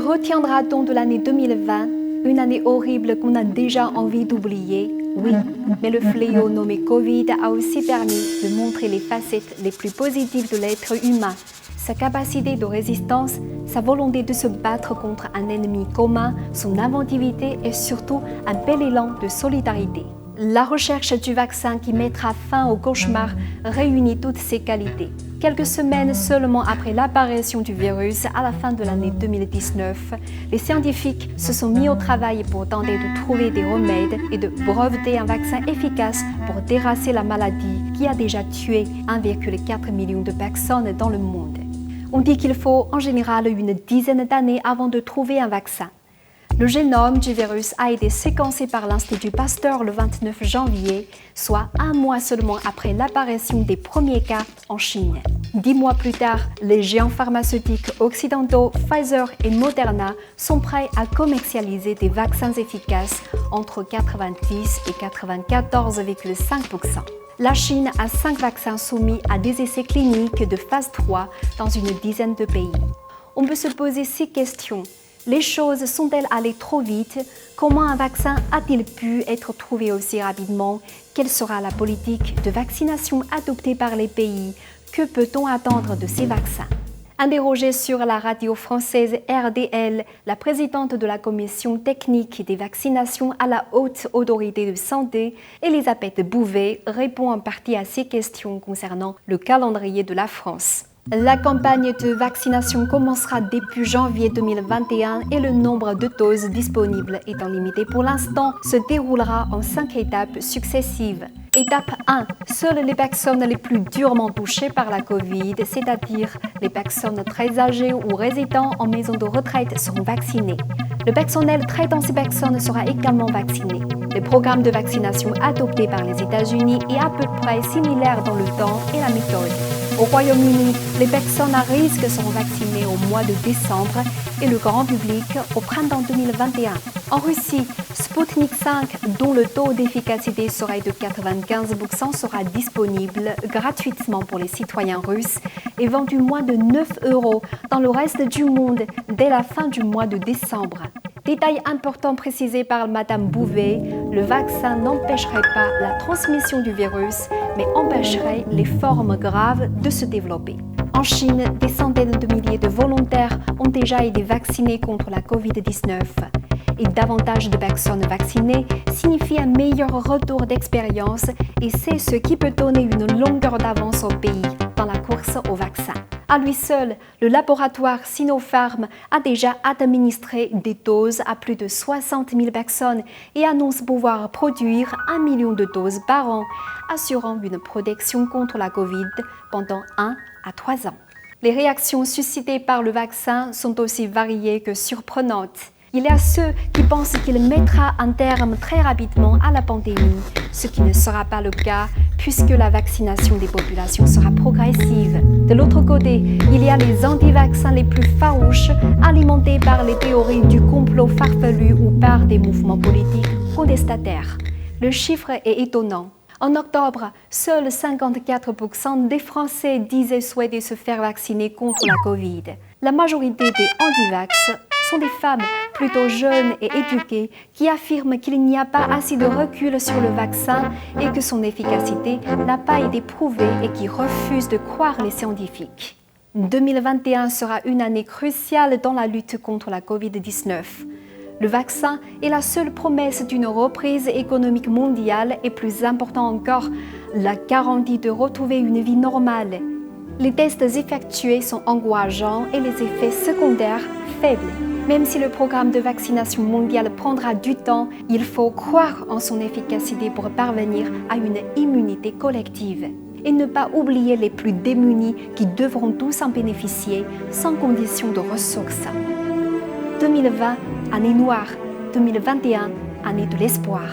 retiendra-t-on de l'année 2020, une année horrible qu'on a déjà envie d'oublier? Oui, mais le fléau nommé Covid a aussi permis de montrer les facettes les plus positives de l'être humain, sa capacité de résistance, sa volonté de se battre contre un ennemi commun, son inventivité et surtout un bel élan de solidarité. La recherche du vaccin qui mettra fin au cauchemar réunit toutes ces qualités. Quelques semaines seulement après l'apparition du virus, à la fin de l'année 2019, les scientifiques se sont mis au travail pour tenter de trouver des remèdes et de breveter un vaccin efficace pour terrasser la maladie qui a déjà tué 1,4 million de personnes dans le monde. On dit qu'il faut en général une dizaine d'années avant de trouver un vaccin. Le génome du virus a été séquencé par l'Institut Pasteur le 29 janvier, soit un mois seulement après l'apparition des premiers cas en Chine. 10 mois plus tard, les géants pharmaceutiques occidentaux Pfizer et Moderna sont prêts à commercialiser des vaccins efficaces entre 90 et 94,5%. La Chine a 5 vaccins soumis à des essais cliniques de phase 3 dans une dizaine de pays. On peut se poser 6 questions. Les choses sont-elles allées trop vite? Comment un vaccin a-t-il pu être trouvé aussi rapidement? Quelle sera la politique de vaccination adoptée par les pays? Que peut-on attendre de ces vaccins? Interrogée sur la radio française RDL, la présidente de la commission technique des vaccinations à la Haute Autorité de Santé, Elisabeth Bouvet, répond en partie à ces questions concernant le calendrier de la France. La campagne de vaccination commencera début janvier 2021 et le nombre de doses disponibles étant limité pour l'instant, se déroulera en 5 étapes successives. Étape 1. Seules les personnes les plus durement touchées par la Covid, c'est-à-dire les personnes très âgées ou résidant en maison de retraite, seront vaccinées. Le personnel traitant ces personnes sera également vacciné. Le programme de vaccination adopté par les États-Unis est à peu près similaire dans le temps et la méthode. Au Royaume-Uni, les personnes à risque seront vaccinées au mois de décembre et le grand public au printemps 2021. En Russie, Sputnik 5, dont le taux d'efficacité serait de 95%, sera disponible gratuitement pour les citoyens russes et vendu moins de 9 € dans le reste du monde dès la fin du mois de décembre. Détail important précisé par Madame Bouvet, le vaccin n'empêcherait pas la transmission du virus, mais empêcherait les formes graves de se développer. En Chine, des centaines de milliers de volontaires ont déjà été vaccinés contre la Covid-19. Et davantage de personnes vaccinées signifie un meilleur retour d'expérience et c'est ce qui peut donner une longueur d'avance au pays dans la course au vaccin. À lui seul, le laboratoire Sinopharm a déjà administré des doses à plus de 60 000 personnes et annonce pouvoir produire 1 million de doses par an, assurant une protection contre la Covid pendant 1 à 3 ans. Les réactions suscitées par le vaccin sont aussi variées que surprenantes. Il y a ceux qui pensent qu'il mettra un terme très rapidement à la pandémie, ce qui ne sera pas le cas puisque la vaccination des populations sera progressive. De l'autre côté, il y a les anti-vaccins les plus farouches, alimentés par les théories du complot farfelu ou par des mouvements politiques contestataires. Le chiffre est étonnant. En octobre, seuls 54% des Français disaient souhaiter se faire vacciner contre la Covid. La majorité des anti-vax sont des femmes plutôt jeunes et éduquées qui affirment qu'il n'y a pas assez de recul sur le vaccin et que son efficacité n'a pas été prouvée et qui refusent de croire les scientifiques. 2021 sera une année cruciale dans la lutte contre la Covid-19. Le vaccin est la seule promesse d'une reprise économique mondiale et plus important encore, la garantie de retrouver une vie normale. Les tests effectués sont encourageants et les effets secondaires faibles. Même si le programme de vaccination mondiale prendra du temps, il faut croire en son efficacité pour parvenir à une immunité collective. Et ne pas oublier les plus démunis qui devront tous en bénéficier sans condition de ressources. 2020, année noire. 2021, année de l'espoir.